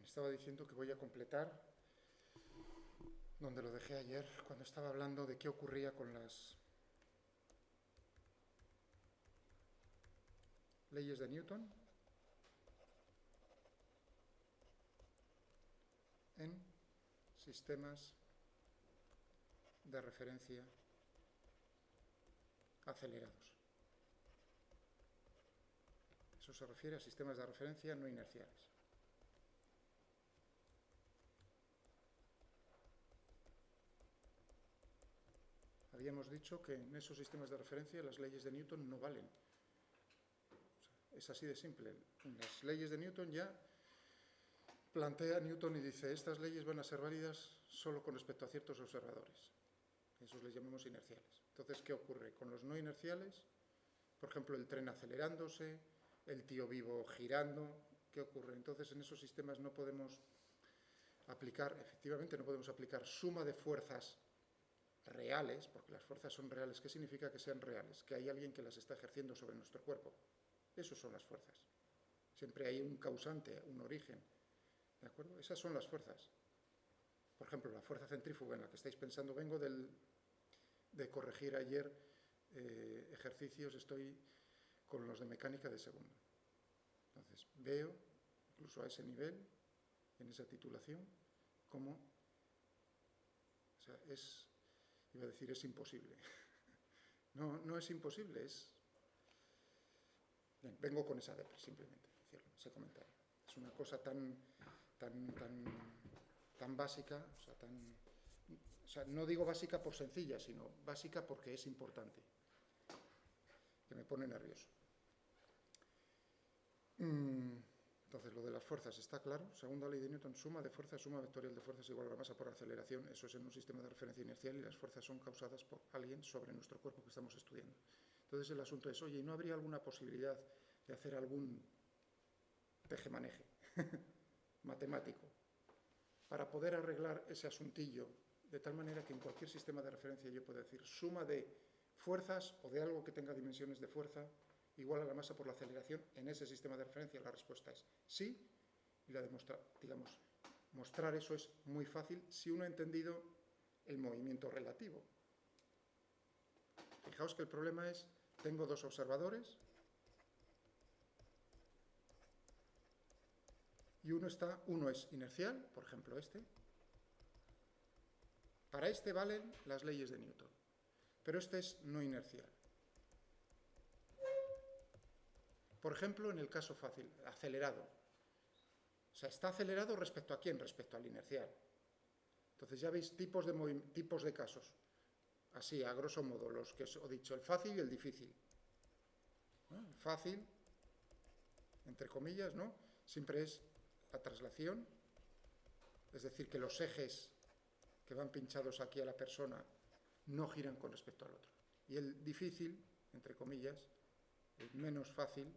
Estaba diciendo que voy a completar donde lo dejé ayer, cuando estaba hablando de qué ocurría con las leyes de Newton en sistemas de referencia acelerados. Eso se refiere a sistemas de referencia no inerciales. Habíamos dicho que en esos sistemas de referencia las leyes de Newton no valen. Es así de simple. En las leyes de Newton ya plantea Newton y dice, estas leyes van a ser válidas solo con respecto a ciertos observadores. Esos les llamamos inerciales. Entonces, ¿qué ocurre? Con los no inerciales, por ejemplo, el tren acelerándose, el tío vivo girando, ¿qué ocurre? Entonces, en esos sistemas no podemos aplicar, efectivamente, no podemos aplicar suma de fuerzas reales, porque las fuerzas son reales. ¿Qué significa que sean reales? Que hay alguien que las está ejerciendo sobre nuestro cuerpo. Esas son las fuerzas. Siempre hay un causante, un origen. ¿De acuerdo? Esas son las fuerzas. Por ejemplo, la fuerza centrífuga en la que estáis pensando, vengo de corregir ayer ejercicios, estoy con los de mecánica de segundo. Entonces, veo, incluso a ese nivel, en esa titulación, cómo, o sea, iba a decir, es imposible. No es imposible, es... Bien, vengo con esa depre, simplemente, decirlo, ese comentario. Es una cosa tan básica, o sea, no digo básica por sencilla, sino básica porque es importante, que me pone nervioso. Entonces, lo de las fuerzas está claro. Segunda ley de Newton, suma de fuerzas, suma vectorial de fuerzas igual a la masa por aceleración. Eso es en un sistema de referencia inercial y las fuerzas son causadas por alguien sobre nuestro cuerpo que estamos estudiando. Entonces, el asunto es, oye, ¿y no habría alguna posibilidad de hacer algún tejemaneje matemático para poder arreglar ese asuntillo de tal manera que en cualquier sistema de referencia yo pueda decir suma de fuerzas o de algo que tenga dimensiones de fuerza igual a la masa por la aceleración? En ese sistema de referencia la respuesta es sí, y la mostrar eso es muy fácil si uno ha entendido el movimiento relativo. Fijaos que el problema es, tengo dos observadores y uno es inercial, por ejemplo este. Para este valen las leyes de Newton, pero este es no inercial. Por ejemplo, en el caso fácil, acelerado. O sea, ¿está acelerado respecto a quién? Respecto al inercial. Entonces ya veis tipos de casos. Así, a grosso modo, los que os he dicho, el fácil y el difícil. ¿No? El fácil, entre comillas, ¿no? Siempre es la traslación, es decir, que los ejes que van pinchados aquí a la persona no giran con respecto al otro. Y el difícil, entre comillas, el menos fácil,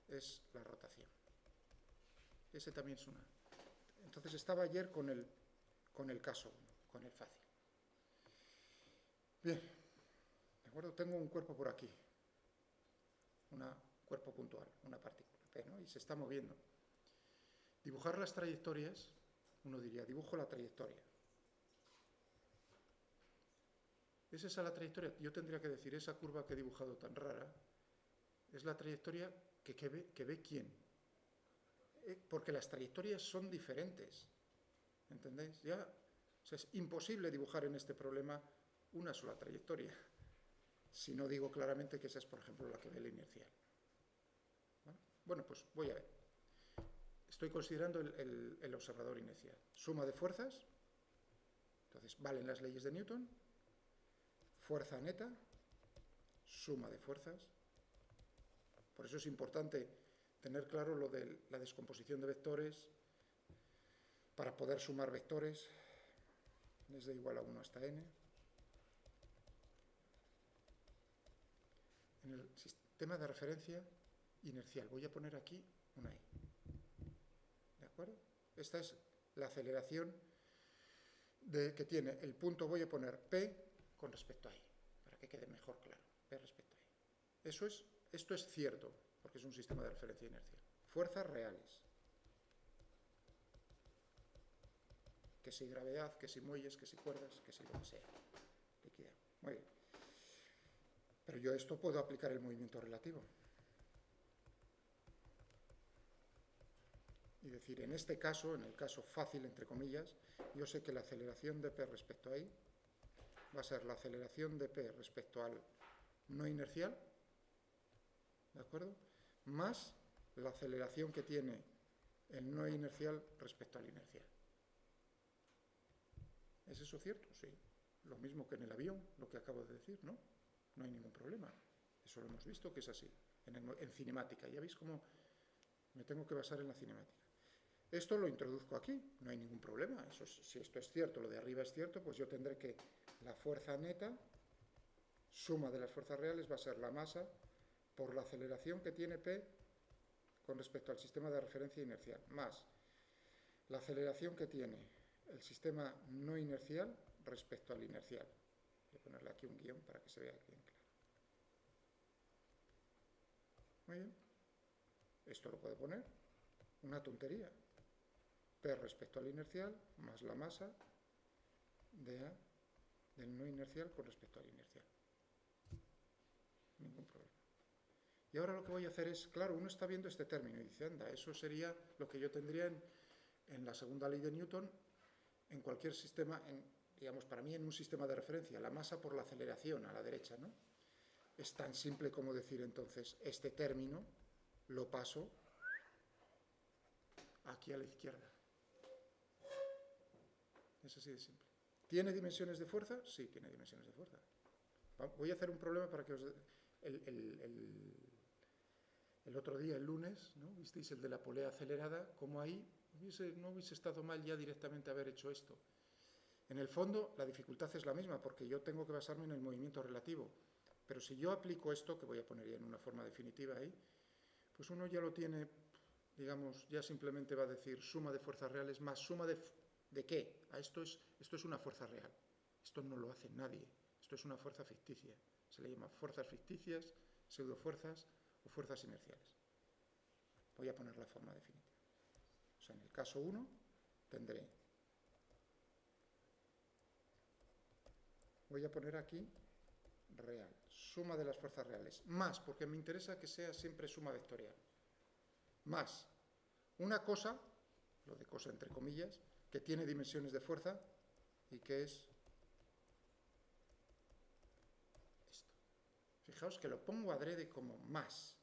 es la rotación. Ese también es una. Entonces estaba ayer con el caso 1, con el fácil. Bien, ¿de acuerdo? Tengo un cuerpo por aquí, un cuerpo puntual, una partícula P, ¿no? Y se está moviendo. Dibujar las trayectorias, uno diría, dibujo la trayectoria. ¿Es esa la trayectoria? Yo tendría que decir, esa curva que he dibujado tan rara, es la trayectoria que ve quién. Porque las trayectorias son diferentes. ¿Entendéis? O sea, es imposible dibujar en este problema una sola trayectoria. Si no digo claramente que esa es, por ejemplo, la que ve el inercial. ¿Vale? Bueno, pues voy a ver. Estoy considerando el observador inercial. Suma de fuerzas. Entonces, valen las leyes de Newton. Fuerza neta. Suma de fuerzas. Por eso es importante tener claro lo de la descomposición de vectores para poder sumar vectores desde igual a 1 hasta n. En el sistema de referencia inercial voy a poner aquí una i. ¿De acuerdo? Esta es la aceleración que tiene el punto, voy a poner P con respecto a i, para que quede mejor claro, P respecto a i. Esto es cierto, porque es un sistema de referencia inercial. fuerzas reales. Que si gravedad, que si muelles, que si cuerdas, que si lo que sea. Liquidado. Muy bien. Pero yo a esto puedo aplicar el movimiento relativo. Y decir, en este caso, en el caso fácil, entre comillas, yo sé que la aceleración de P respecto a I va a ser la aceleración de P respecto al no inercial, ¿de acuerdo? Más la aceleración que tiene el no inercial respecto al inercial. ¿Es eso cierto? Sí. Lo mismo que en el avión, lo que acabo de decir, ¿no? No hay ningún problema. Eso lo hemos visto que es así. En cinemática. Ya veis cómo me tengo que basar en la cinemática. Esto lo introduzco aquí, no hay ningún problema. Si esto es cierto, lo de arriba es cierto, pues yo tendré que la fuerza neta, suma de las fuerzas reales, va a ser la masa por la aceleración que tiene P con respecto al sistema de referencia inercial, más la aceleración que tiene el sistema no inercial respecto al inercial. Voy a ponerle aquí un guión para que se vea bien claro. Muy bien. Esto lo puedo poner. Una tontería. P respecto al inercial más la masa de A del no inercial con respecto al inercial. Ningún problema. Y ahora lo que voy a hacer es, claro, uno está viendo este término y dice, anda, eso sería lo que yo tendría en la segunda ley de Newton, en cualquier sistema, digamos, para mí en un sistema de referencia, la masa por la aceleración a la derecha, ¿no? Es tan simple como decir entonces, este término lo paso aquí a la izquierda. Es así de simple. ¿Tiene dimensiones de fuerza? Sí, tiene dimensiones de fuerza. Voy a hacer un problema para que os... El otro día, el lunes, ¿no? Visteis el de la polea acelerada, como ahí no hubiese estado mal ya directamente haber hecho esto. En el fondo, la dificultad es la misma, porque yo tengo que basarme en el movimiento relativo. Pero si yo aplico esto, que voy a poner ya en una forma definitiva ahí, pues uno ya lo tiene, digamos, ya simplemente va a decir suma de fuerzas reales más suma ¿de qué? Esto es una fuerza real. Esto no lo hace nadie. Esto es una fuerza ficticia. Se le llama fuerzas ficticias, pseudofuerzas o fuerzas inerciales. Voy a poner la forma definitiva. O sea, en el caso 1 tendré... Voy a poner aquí real, suma de las fuerzas reales, más, porque me interesa que sea siempre suma vectorial, más una cosa, lo de cosa entre comillas, que tiene dimensiones de fuerza y que es esto. Fijaos que lo pongo adrede como más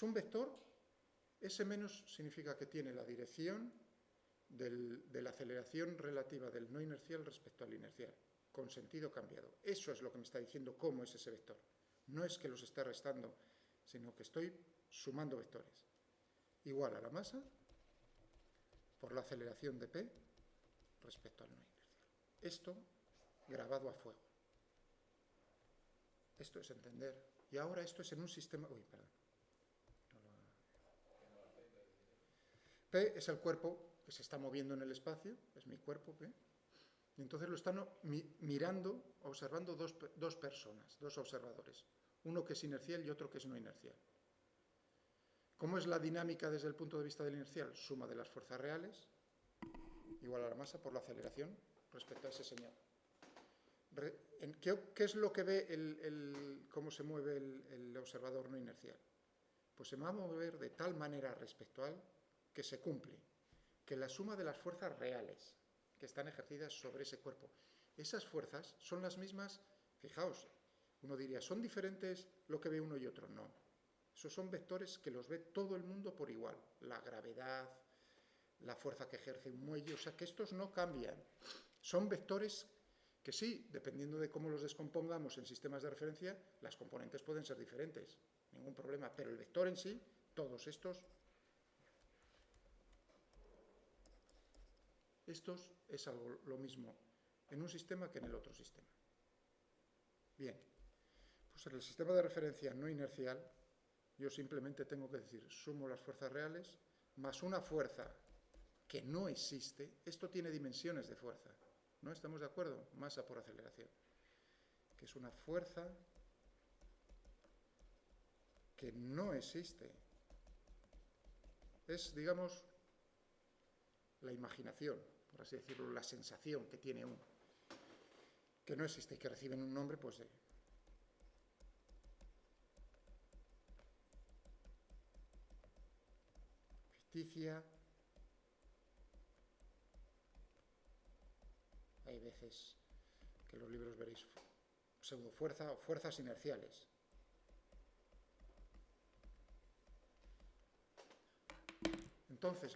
un vector, ese menos significa que tiene la dirección de la aceleración relativa del no inercial respecto al inercial, con sentido cambiado. Eso es lo que me está diciendo cómo es ese vector. No es que los esté restando, sino que estoy sumando vectores. Igual a la masa por la aceleración de P respecto al no inercial. Esto grabado a fuego. Esto es entender. Y ahora esto es en un sistema... Uy, perdón. P es el cuerpo que se está moviendo en el espacio, es mi cuerpo P. Y entonces lo están mirando, observando dos personas, dos observadores. Uno que es inercial y otro que es no inercial. ¿Cómo es la dinámica desde el punto de vista del inercial? Suma de las fuerzas reales igual a la masa por la aceleración respecto a ese señal. ¿Qué es lo que ve cómo se mueve el observador no inercial? Pues se va a mover de tal manera respecto al que se cumple, que la suma de las fuerzas reales que están ejercidas sobre ese cuerpo, esas fuerzas son las mismas, fijaos, uno diría, ¿son diferentes lo que ve uno y otro? No, esos son vectores que los ve todo el mundo por igual, la gravedad, la fuerza que ejerce un muelle, o sea que estos no cambian, son vectores que sí, dependiendo de cómo los descompongamos en sistemas de referencia, las componentes pueden ser diferentes, ningún problema, pero el vector en sí, todos estos es algo lo mismo en un sistema que en el otro sistema. Bien, pues en el sistema de referencia no inercial, yo simplemente tengo que decir, sumo las fuerzas reales más una fuerza que no existe. Esto tiene dimensiones de fuerza, ¿no estamos de acuerdo? Masa por aceleración, que es una fuerza que no existe. Es, digamos, la imaginación, por así decirlo, la sensación que tiene uno, que no existe, que reciben un nombre, pues, de ficticia. Hay veces que en los libros veréis pseudofuerza o fuerzas inerciales. Entonces,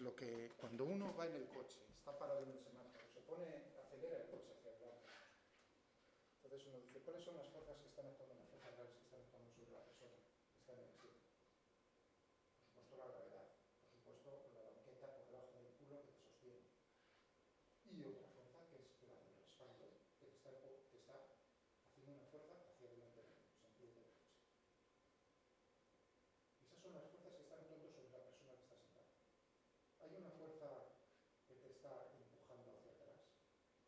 cuando uno va en el coche, está parado en el semáforo, acelera el coche hacia adelante. Entonces uno dice, ¿cuáles son las fuerzas que están actuando, las fuerzas reales que están actuando sobre la persona que está en el asiento? Por supuesto la gravedad, por supuesto la banqueta por debajo del culo que te sostiene. Y otra fuerza que es la del respaldo, que está haciendo una fuerza hacia adelante en el sentido del coche. Esas son las fuerzas que están actuando sobre la persona que está sentada. ¿Hay una fuerza que te está empujando hacia atrás?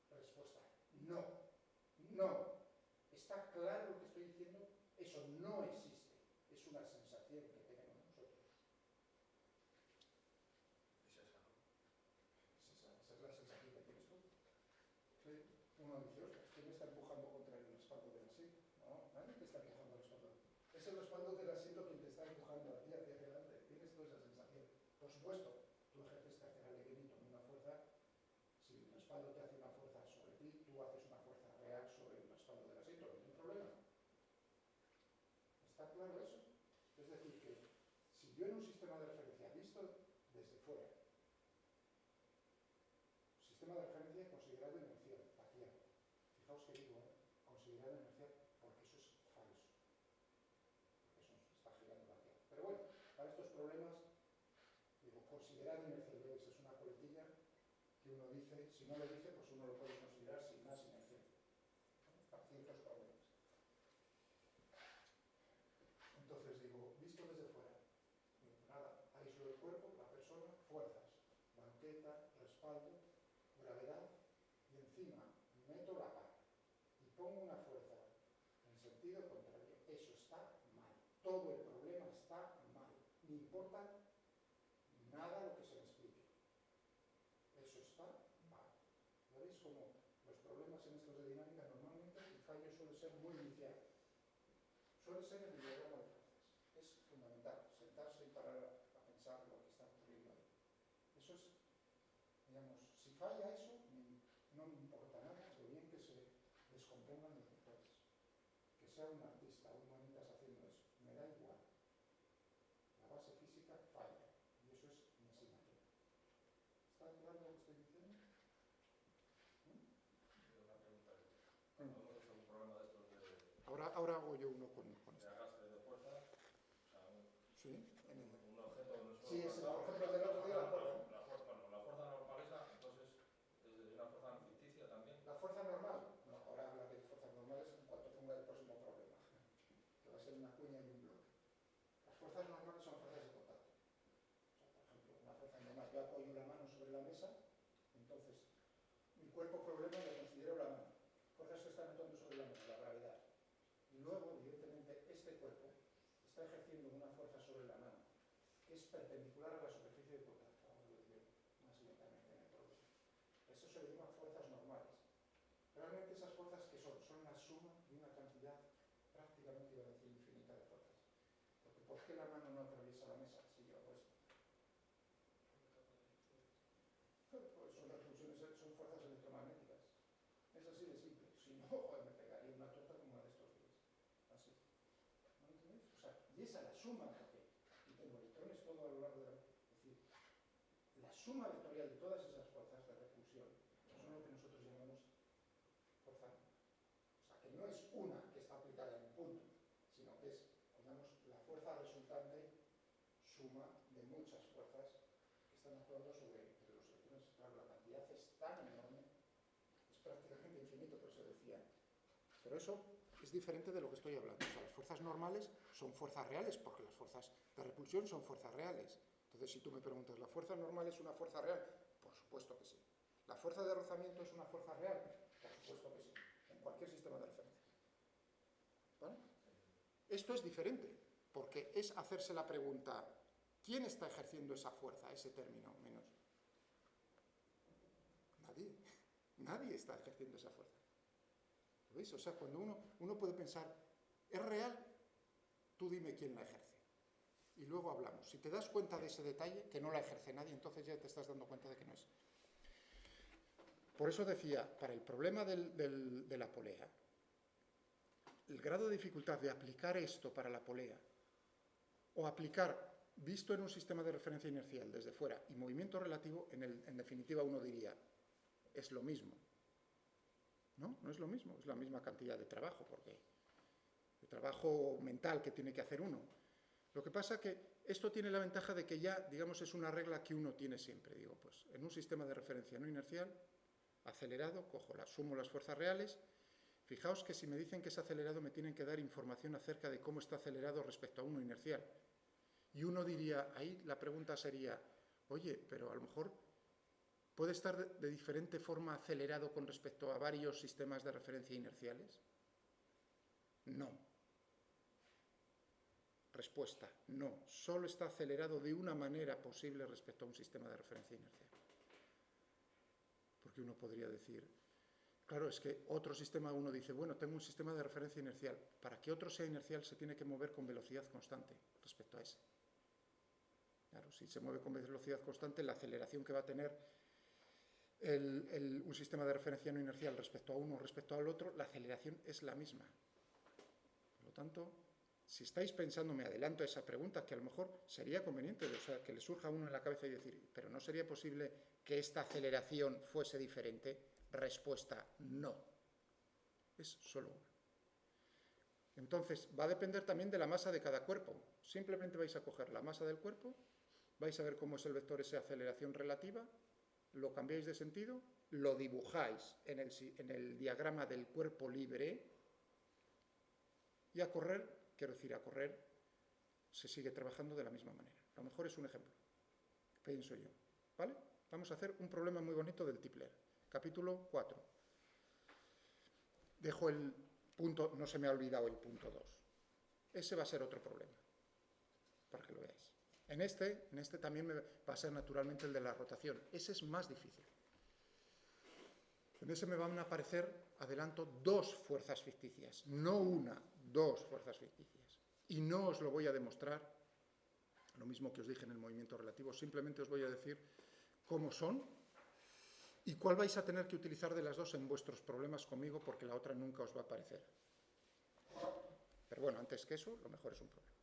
Respuesta, no. No. ¿Está claro lo que estoy diciendo? Eso no existe. Es una sensación que tenemos nosotros. Es esa, ¿no? Esa es la sensación que tienes tú. ¿Sí? Uno dice, ostras, ¿quién me está empujando contra el respaldo del asiento? No, nadie te está empujando al respaldo. Es el respaldo del asiento quien te está empujando a ti hacia adelante. Tienes toda esa sensación. Por supuesto, tú ejerces tercer alegrimiento en una fuerza. Si el respaldo te hace una fuerza sobre ti, tú haces una fuerza real sobre el respaldo del asiento. No hay problema. ¿Está claro eso? Es decir, que si yo en un sistema de referencia visto desde fuera, sistema de referencia considerado inercial, vacío. Fijaos que digo, considerado inercial, porque eso es falso. Porque eso está girando vacío. Pero bueno, para estos problemas, digo, considerado inercial, ¿veis? Es una coletilla que uno dice, si no lo dice, pues uno lo puede considerar sin más inercial. Para ciertos problemas. Entonces digo, visto desde fuera, nada, aíslo el cuerpo, la persona, fuerzas, banqueta, respaldo, gravedad, y encima meto la barra y pongo una fuerza en sentido contrario. Eso está mal. Todo el problema está mal. No importa nada lo que se me explique. Eso está mal. ¿Veis cómo los problemas en estos de dinámica normalmente el fallo suele ser muy inicial? Suele ser en el diagrama de fuerzas. Es fundamental sentarse y parar a pensar lo que está ocurriendo ahí. Eso es, digamos, si falla eso, no me importa nada, lo bien que se descompongan los motores. Que sea un artista, un manitas haciendo eso, me da igual. La base física falla, y eso es mi asignatura. ¿Está claro lo que estoy diciendo? Una pregunta. Cuando hemos hecho un programa de estos de... Ahora hago yo uno con esto. De arrastre de fuerza, o sea, sí, un objeto que no sí, es el ejemplo del otro día. la fuerza normal esa, entonces, es una fuerza ficticia también. La fuerza normal, no, ahora habla de fuerzas normales en cuanto ponga el próximo problema, que va a ser una cuña y un bloque. Las fuerzas normales son fuerzas de contacto. O sea, por ejemplo, una fuerza normal, yo apoyo la mano sobre la mesa, entonces mi cuerpo problema lo considero la mano. Fuerzas que están actuando sobre la mano, la gravedad. Y luego, evidentemente, este cuerpo está ejerciendo una fuerza sobre la mano que es perpendicular a la superficie de contacto. Vamos a decir más lentamente en el problema. Eso se le llama fuerzas normales. Realmente esas fuerzas que son la suma de una cantidad prácticamente, iba a decir, infinita de fuerzas. Porque ¿por qué la mano no atraviesa la mesa si yo hago esto? Pues son repulsiones, son fuerzas electromagnéticas. Es así de simple. Si no, me pegaría una torta como la de estos días. Así. ¿No entendéis? O sea, y esa la suma, porque y tengo electrones todo a lo largo de la... Es decir, la suma vectorial de todas esas fuerzas de repulsión son lo que nosotros llamamos fuerza. O sea, que no es una que está aplicada en un punto, sino que es, digamos, la fuerza resultante suma de muchas fuerzas que están actuando sobre los electrones. Claro, la cantidad es tan enorme, es prácticamente infinito, por eso decía. Pero eso es diferente de lo que estoy hablando. O sea, las fuerzas normales son fuerzas reales, porque las fuerzas de repulsión son fuerzas reales. Entonces, si tú me preguntas, ¿la fuerza normal es una fuerza real? Por supuesto que sí. ¿La fuerza de rozamiento es una fuerza real? Por supuesto que sí. En cualquier sistema de referencia. ¿Vale? Esto es diferente, porque es hacerse la pregunta, ¿Quién está ejerciendo esa fuerza, ese término menos? Nadie. Nadie está ejerciendo esa fuerza. ¿Lo veis? O sea, cuando uno puede pensar, ¿es real? Tú dime quién la ejerce. Y luego hablamos. Si te das cuenta de ese detalle, que no la ejerce nadie, entonces ya te estás dando cuenta de que no es. Por eso decía, para el problema de la polea, el grado de dificultad de aplicar esto para la polea, o aplicar, visto en un sistema de referencia inercial desde fuera, y movimiento relativo, en definitiva uno diría, es lo mismo. No, no es lo mismo, es la misma cantidad de trabajo, porque de trabajo mental que tiene que hacer uno. Lo que pasa que esto tiene la ventaja de que ya, digamos, es una regla que uno tiene siempre. Digo, pues en un sistema de referencia no inercial, acelerado, sumo las fuerzas reales. Fijaos que si me dicen que es acelerado me tienen que dar información acerca de cómo está acelerado respecto a uno inercial. Y uno diría, ahí la pregunta sería, oye, pero a lo mejor puede estar de diferente forma acelerado con respecto a varios sistemas de referencia inerciales. No. Respuesta, no. Solo está acelerado de una manera posible respecto a un sistema de referencia inercial. Porque uno podría decir, claro, es que otro sistema, uno dice, bueno, tengo un sistema de referencia inercial. Para que otro sea inercial se tiene que mover con velocidad constante respecto a ese. Claro, si se mueve con velocidad constante, la aceleración que va a tener un sistema de referencia no inercial respecto a uno o respecto al otro, la aceleración es la misma. Por lo tanto, si estáis pensando, me adelanto a esa pregunta, que a lo mejor sería conveniente, o sea, que le surja a uno en la cabeza y decir, pero ¿no sería posible que esta aceleración fuese diferente? Respuesta, no. Es solo una. Entonces, va a depender también de la masa de cada cuerpo. Simplemente vais a coger la masa del cuerpo, vais a ver cómo es el vector esa aceleración relativa, lo cambiáis de sentido, lo dibujáis en el diagrama del cuerpo libre y a correr, quiero decir, a correr se sigue trabajando de la misma manera. A lo mejor es un ejemplo, pienso yo. ¿Vale? Vamos a hacer un problema muy bonito del Tipler. Capítulo 4. Dejo el punto, no se me ha olvidado el punto 2. Ese va a ser otro problema, para que lo veáis. En este también va a ser naturalmente el de la rotación. Ese es más difícil. En ese me van a aparecer, adelanto, dos fuerzas ficticias. No una, dos fuerzas ficticias. Y no os lo voy a demostrar, lo mismo que os dije en el movimiento relativo, simplemente os voy a decir cómo son y cuál vais a tener que utilizar de las dos en vuestros problemas conmigo, porque la otra nunca os va a aparecer. Pero bueno, antes que eso, lo mejor es un problema.